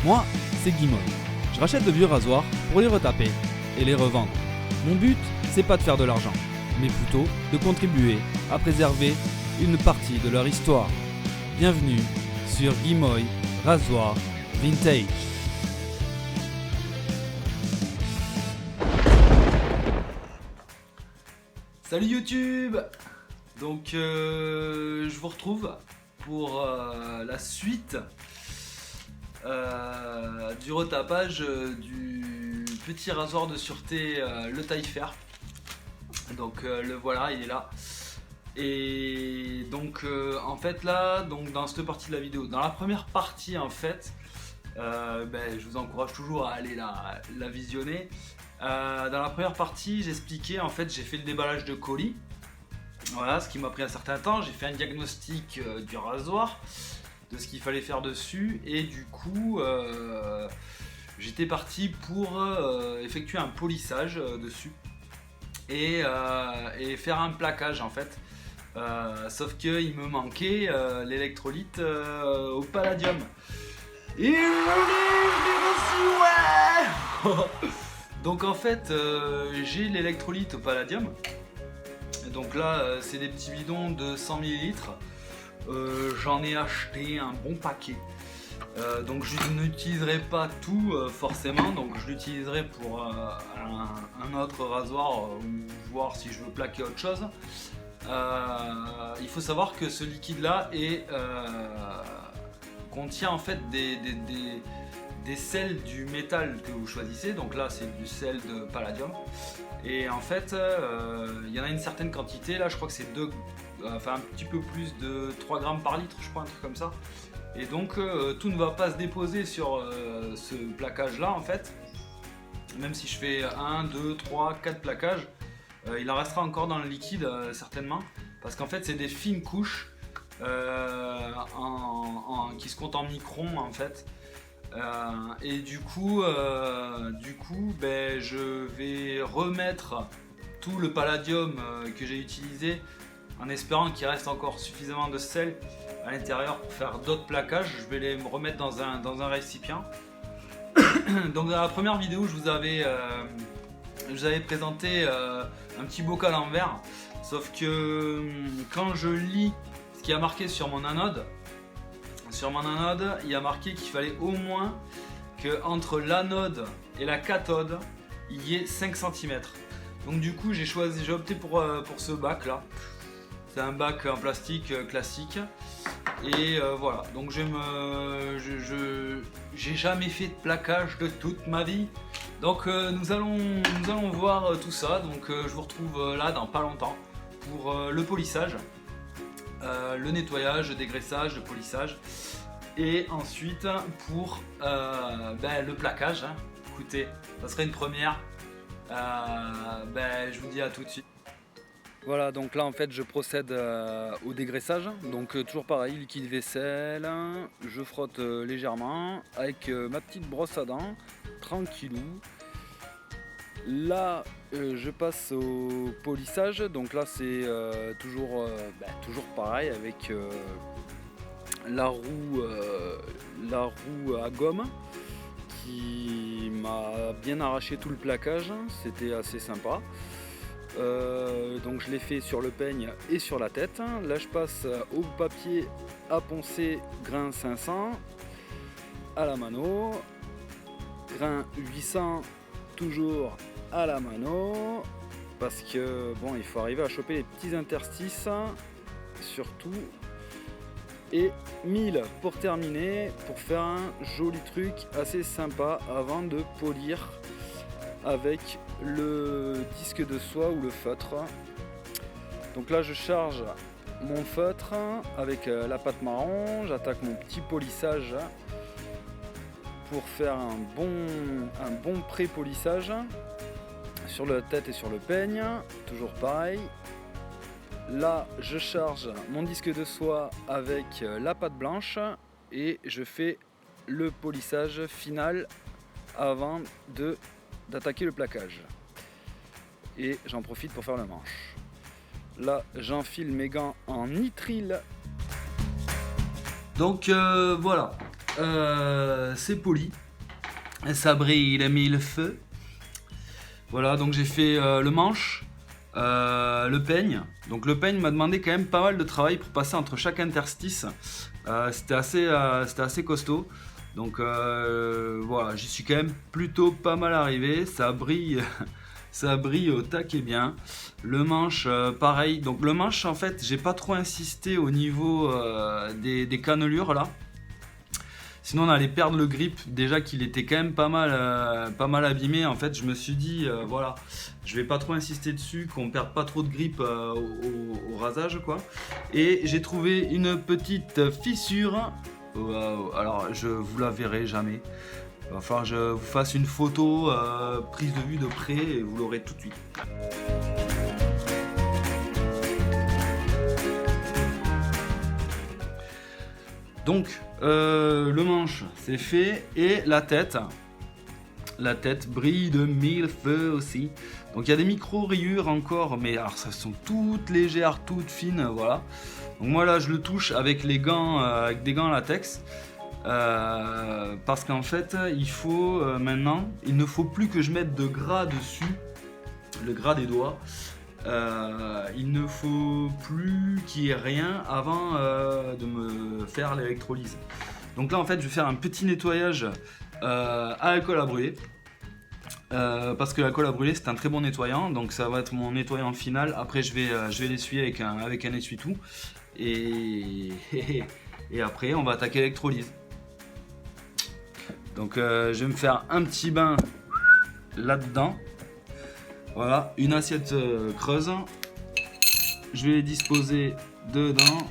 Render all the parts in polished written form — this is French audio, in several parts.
Moi, c'est Guimoy. Je rachète de vieux rasoirs pour les retaper et les revendre. Mon but, c'est pas de faire de l'argent, mais plutôt de contribuer à préserver une partie de leur histoire. Bienvenue sur Guimoy Rasoir Vintage. Salut YouTube! Donc je vous retrouve pour la suite du retapage du petit rasoir de sûreté le taille fer. Donc le voilà, il est là. Et donc en fait là, donc dans cette partie de la vidéo, dans la première partie en fait, je vous encourage toujours à aller la visionner. Dans la première partie, j'expliquais en fait, j'ai fait le déballage de colis. Voilà, ce qui m'a pris un certain temps. J'ai fait un diagnostic du rasoir, de ce qu'il fallait faire dessus, et du coup, j'étais parti pour effectuer un polissage dessus et faire un plaquage en fait. Sauf qu'il me manquait l'électrolyte au palladium. Et je l'ai reçu, ouais. Donc en fait, j'ai l'électrolyte au palladium. Donc là, c'est des petits bidons de 100 ml. J'en ai acheté un bon paquet. Donc je n'utiliserai pas tout forcément. Donc je l'utiliserai pour un autre rasoir ou voir si je veux plaquer autre chose. Il faut savoir que ce liquide là contient en fait des sels du métal que vous choisissez. Donc là c'est du sel de palladium. Et en fait il y en a une certaine quantité. Là je crois que c'est un petit peu plus de 3 grammes par litre, je crois, un truc comme ça. Et donc tout ne va pas se déposer sur ce plaquage là en fait. Même si je fais 1, 2, 3, 4 plaquages, il en restera encore dans le liquide certainement. Parce qu'en fait c'est des fines couches qui se comptent en microns en fait. Et du coup, je vais remettre tout le palladium que j'ai utilisé en espérant qu'il reste encore suffisamment de sel à l'intérieur pour faire d'autres plaquages. Je vais les remettre dans un récipient. Donc dans la première vidéo, je vous avais présenté un petit bocal en verre. Sauf que quand je lis ce qui a marqué sur mon anode, il y a marqué qu'il fallait au moins qu'entre l'anode et la cathode, il y ait 5 cm. Donc du coup, j'ai opté pour ce bac là. C'est un bac en plastique classique. Et voilà, donc j'ai jamais fait de plaquage de toute ma vie. Donc nous allons voir tout ça. Donc je vous retrouve là dans pas longtemps pour le polissage. Le nettoyage, le dégraissage, le polissage, et ensuite pour le plaquage. Écoutez, ça serait une première. Je vous dis à tout de suite. Voilà, donc là en fait je procède au dégraissage. Donc toujours pareil, liquide vaisselle, je frotte légèrement avec ma petite brosse à dents, tranquillou. Là je passe au polissage. Donc là c'est toujours pareil avec la roue à gomme qui m'a bien arraché tout le plaquage. C'était assez sympa. Donc je l'ai fait sur le peigne et sur la tête. Là je passe au papier à poncer grain 500 à la mano, grain 800 toujours à la mano, parce que bon, il faut arriver à choper les petits interstices surtout, et 1000 pour terminer, pour faire un joli truc assez sympa avant de polir avec le disque de soie ou le feutre. Donc là je charge mon feutre avec la pâte marron, j'attaque mon petit polissage pour faire un bon pré-polissage sur la tête et sur le peigne, toujours pareil. Là je charge mon disque de soie avec la pâte blanche et je fais le polissage final avant d'attaquer le plaquage. Et j'en profite pour faire le manche. Là j'enfile mes gants en nitrile. Donc voilà, c'est poli. Ça brille, il a mis le feu. Voilà, donc j'ai fait le manche, le peigne. Donc le peigne m'a demandé quand même pas mal de travail pour passer entre chaque interstice. C'était assez costaud. Donc voilà, j'y suis quand même plutôt pas mal arrivé. Ça brille, ça brille au taquet bien. Le manche, pareil. Donc le manche, en fait, j'ai pas trop insisté au niveau des cannelures là. Sinon on allait perdre le grip, déjà qu'il était quand même pas mal abîmé. En fait je me suis dit voilà, je vais pas trop insister dessus, qu'on perde pas trop de grip au rasage quoi. Et j'ai trouvé une petite fissure. Alors je vous la verrai jamais. Il va falloir que je vous fasse une photo prise de vue de près et vous l'aurez tout de suite. Donc le manche c'est fait et la tête brille de mille feux aussi. Donc il y a des micro rayures encore, mais alors ça sont toutes légères, toutes fines, voilà. Donc moi là je le touche avec les gants, avec des gants latex, parce qu'en fait il faut maintenant, il ne faut plus que je mette de gras dessus, le gras des doigts. Il ne faut plus qu'il y ait rien avant de me faire l'électrolyse. Donc là en fait je vais faire un petit nettoyage à l'alcool à brûler, parce que l'alcool à brûler c'est un très bon nettoyant, donc ça va être mon nettoyant final. Après je vais l'essuyer avec un essuie-tout et après on va attaquer l'électrolyse. Donc je vais me faire un petit bain là-dedans. Voilà, une assiette creuse. Je vais les disposer dedans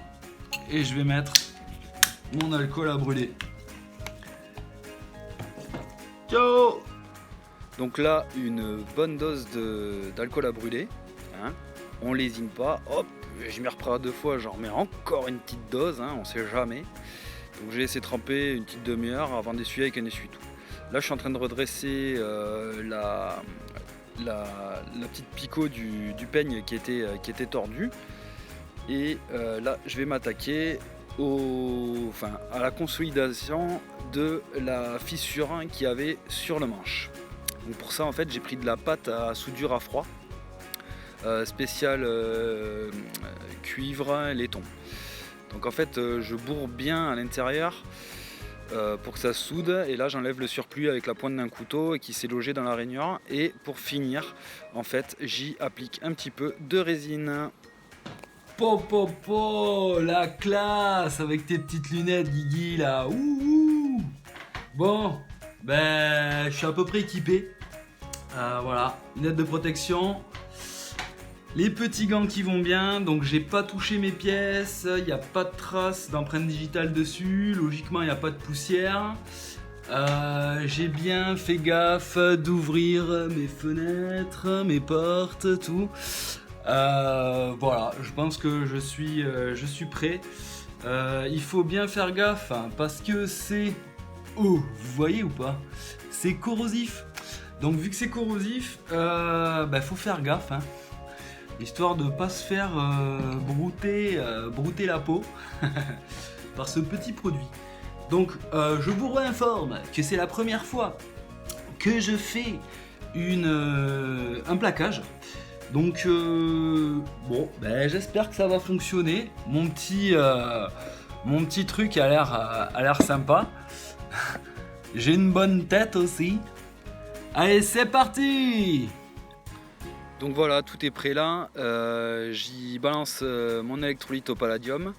et je vais mettre mon alcool à brûler. Ciao! Donc là, une bonne dose d'alcool à brûler. Hein. On lésine pas. Hop, je m'y reprends 2 fois, j'en remets encore une petite dose, hein, on sait jamais. Donc j'ai laissé tremper une petite demi-heure avant d'essuyer avec un essuie-tout. Là, je suis en train de redresser la petite picot du peigne qui était tordue. Et là je vais m'attaquer à la consolidation de la fissure qu'il y avait sur le manche. Donc pour ça en fait j'ai pris de la pâte à soudure à froid spéciale cuivre laiton. Donc en fait je bourre bien à l'intérieur pour que ça soude, et là j'enlève le surplus avec la pointe d'un couteau et qui s'est logé dans la rainure, et pour finir en fait j'y applique un petit peu de résine. La classe avec tes petites lunettes Guigui là. Ouh. Bon ben je suis à peu près équipé, voilà, lunettes de protection, les petits gants qui vont bien, donc j'ai pas touché mes pièces, il n'y a pas de traces d'empreinte digitale dessus, logiquement il n'y a pas de poussière. J'ai bien fait gaffe d'ouvrir mes fenêtres, mes portes, tout. Voilà, je pense que je suis prêt. Il faut bien faire gaffe hein, parce que c'est... Oh, vous voyez ou pas? C'est corrosif. Donc vu que c'est corrosif, faut faire gaffe. Hein. Histoire de ne pas se faire brouter la peau par ce petit produit. Donc je vous réinforme que c'est la première fois que je fais un plaquage. Donc j'espère que ça va fonctionner. Mon petit truc a l'air sympa. J'ai une bonne tête aussi. Allez, c'est parti! Donc voilà, tout est prêt là. J'y balance mon électrolyte au palladium.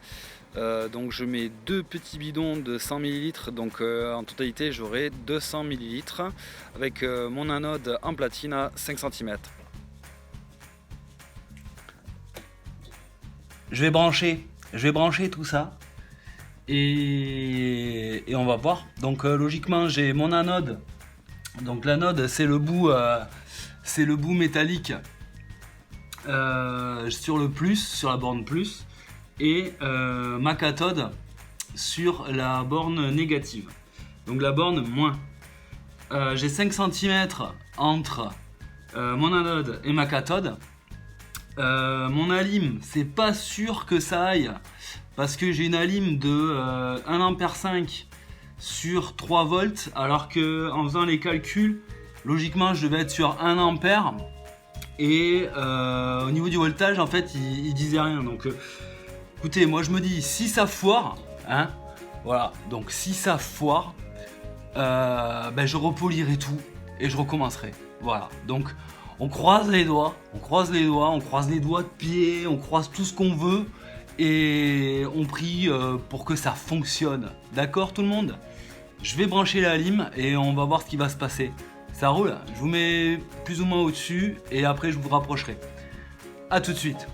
Donc je mets 2 petits bidons de 100 ml. Donc en totalité, j'aurai 200 ml avec mon anode en platine à 5 cm. Je vais brancher tout ça. Et on va voir. Donc logiquement, j'ai mon anode. Donc l'anode, c'est le bout métallique sur le plus, sur la borne plus, et ma cathode sur la borne négative. Donc la borne moins. J'ai 5 cm entre mon anode et ma cathode. Mon alim, c'est pas sûr que ça aille, parce que j'ai une alim de 1,5 A sur 3 volts, alors que en faisant les calculs, logiquement je devais être sur 1 ampère. Et au niveau du voltage, en fait, il disait rien. Donc, écoutez, moi je me dis, si ça foire, hein, voilà. Donc, si ça foire, je repolirai tout et je recommencerai. Voilà. Donc, on croise les doigts, on croise les doigts de pied, on croise tout ce qu'on veut et on prie pour que ça fonctionne. D'accord, tout le monde ? Je vais brancher la lime et on va voir ce qui va se passer. Ça roule, je vous mets plus ou moins au-dessus et après je vous rapprocherai. A tout de suite.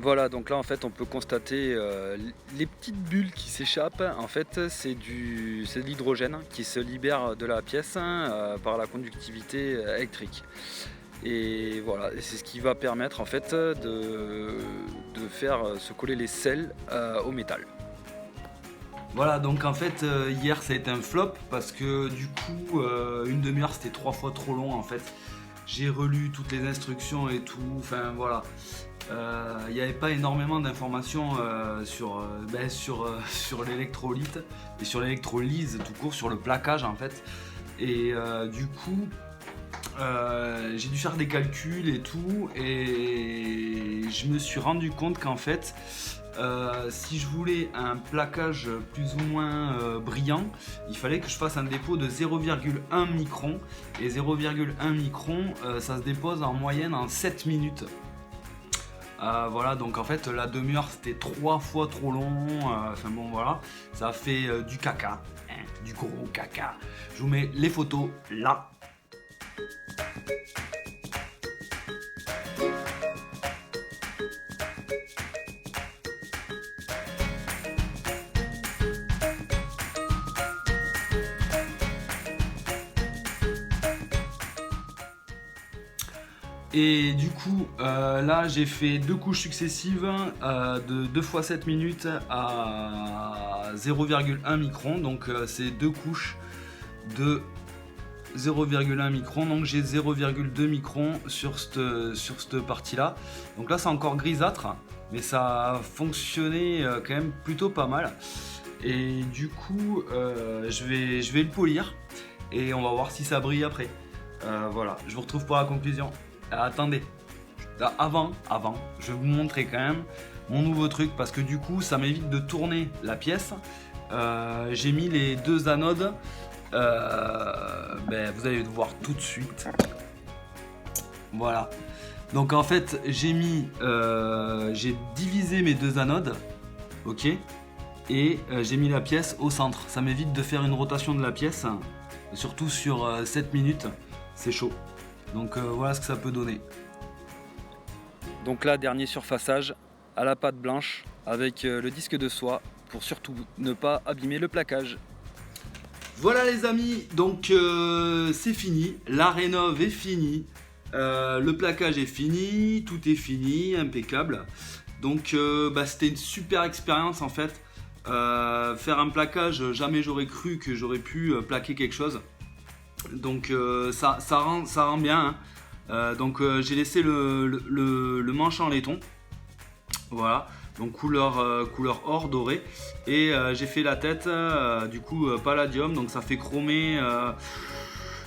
Voilà, donc là en fait on peut constater les petites bulles qui s'échappent. En fait c'est de l'hydrogène qui se libère de la pièce par la conductivité électrique. Et voilà, c'est ce qui va permettre en fait de faire se coller les sels au métal. Voilà, donc en fait hier ça a été un flop parce que du coup une demi-heure c'était 3 fois trop long en fait. J'ai relu toutes les instructions et tout, enfin voilà. Il n'y avait pas énormément d'informations sur l'électrolyte et sur l'électrolyse tout court, sur le plaquage en fait. Et du coup, j'ai dû faire des calculs et tout, et je me suis rendu compte qu'en fait, si je voulais un plaquage plus ou moins brillant, il fallait que je fasse un dépôt de 0,1 micron. Et 0,1 micron, ça se dépose en moyenne en 7 minutes. Voilà, donc en fait la demi-heure c'était 3 fois trop long, enfin bon voilà, ça fait du caca, hein, du gros caca. Je vous mets les photos là. Et du coup, là j'ai fait 2 couches successives de 2 fois 7 minutes à 0,1 micron. Donc c'est 2 couches de 0,1 micron. Donc j'ai 0,2 micron sur cette partie-là. Donc là c'est encore grisâtre, mais ça a fonctionné quand même plutôt pas mal. Et du coup, je vais le polir et on va voir si ça brille après. Voilà, je vous retrouve pour la conclusion. Attendez, avant, je vais vous montrer quand même mon nouveau truc parce que du coup ça m'évite de tourner la pièce. J'ai mis les 2 anodes, vous allez le voir tout de suite. Voilà, donc en fait j'ai divisé mes 2 anodes, ok, et j'ai mis la pièce au centre. Ça m'évite de faire une rotation de la pièce, surtout sur 7 minutes, c'est chaud. Donc voilà ce que ça peut donner. Donc là, dernier surfaçage à la pâte blanche avec le disque de soie pour surtout ne pas abîmer le plaquage. Voilà les amis, donc c'est fini, la rénov est finie, le plaquage est fini, tout est fini, impeccable. Donc c'était une super expérience en fait. Faire un plaquage, jamais j'aurais cru que j'aurais pu plaquer quelque chose. Donc ça rend bien, hein. Donc j'ai laissé le manche en laiton, voilà, donc couleur or doré, et j'ai fait la tête du coup palladium, donc ça fait chromé,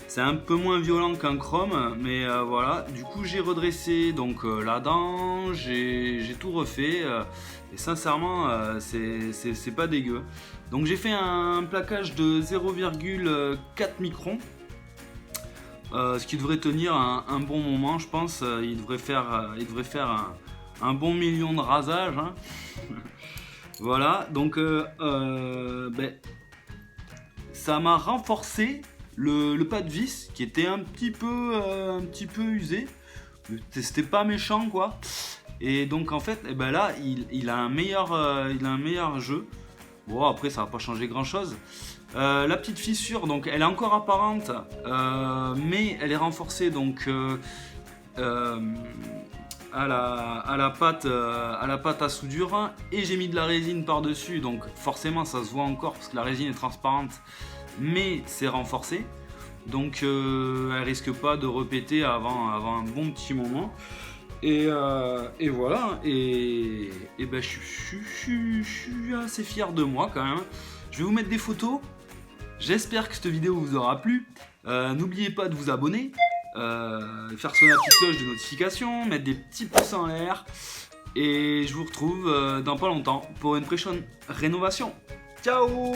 c'est un peu moins violent qu'un chrome, mais voilà, du coup j'ai redressé donc la dent, j'ai tout refait, et sincèrement c'est pas dégueu. Donc j'ai fait un plaquage de 0,4 microns. Ce qui devrait tenir un bon moment, je pense. Il devrait faire un bon million de rasages, hein. Voilà, donc ça m'a renforcé le pas de vis qui était un petit peu usé. C'était pas méchant quoi. Et donc en fait, là, il a un meilleur jeu. Bon, après ça va pas changer grand chose. La petite fissure, donc elle est encore apparente, à la pâte à soudure et j'ai mis de la résine par dessus, donc forcément ça se voit encore parce que la résine est transparente, mais c'est renforcé, donc elle risque pas de repéter avant un bon petit moment. Et voilà, et ben je suis assez fier de moi quand même. Je vais vous mettre des photos. J'espère que cette vidéo vous aura plu. N'oubliez pas de vous abonner, faire sonner la petite cloche de notification, mettre des petits pouces en l'air. Et je vous retrouve dans pas longtemps pour une prochaine rénovation. Ciao!